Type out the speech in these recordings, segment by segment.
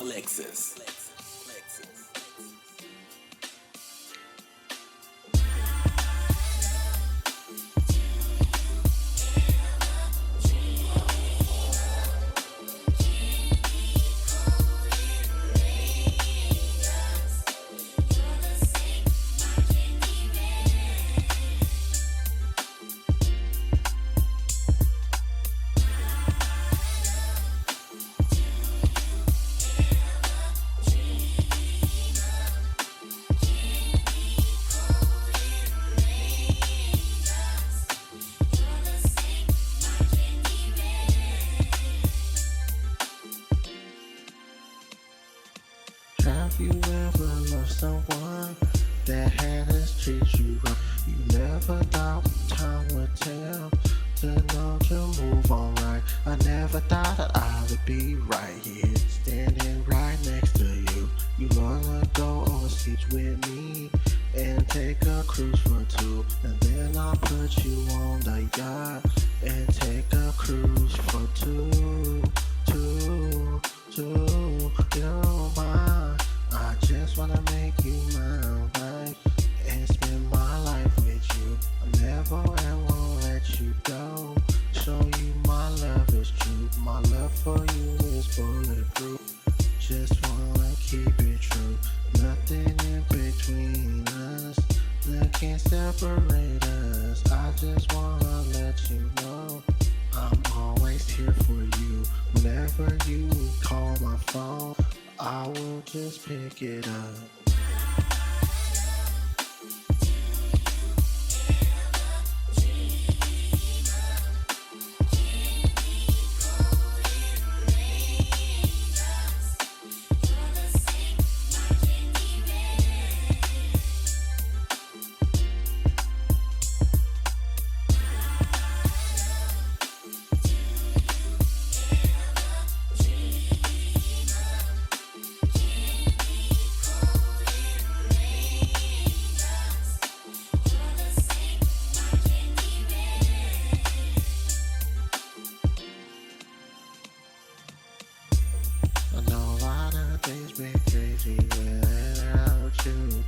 Alexis. Have you ever loved someone that hadn't treated you right? You never thought time would tell to know to move on right. I never thought that I would be right here, standing right next to you. You wanna go overseas with me and take a cruise for two, and then I'll put you on the yacht and take a cruise for two, two, two. You don't mind. I just wanna make you my wife and spend my life with you. I never and won't let you go. Show you my love is true. My love for you is bulletproof. Just wanna keep it true. Nothing in between us. Nothing can separate us. I just wanna let you know I'm always here for you. Whenever you call my phone, I will just pick it up. I know a lot of things been crazy without you.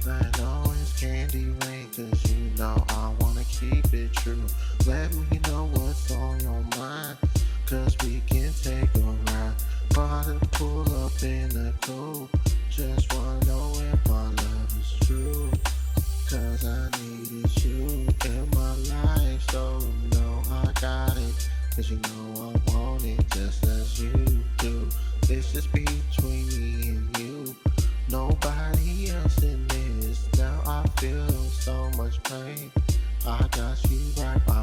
I know it's candy rain, cause you know I wanna keep it true. Let me know what's on your mind, cause we can take a ride. About to pull up in the coupe. Just wanna know if my love is true, cause I needed you in my life. So you know I got it, cause you know I want it just as you do. It's just between me and you, nobody else in this. Now I feel so much pain. I got you right by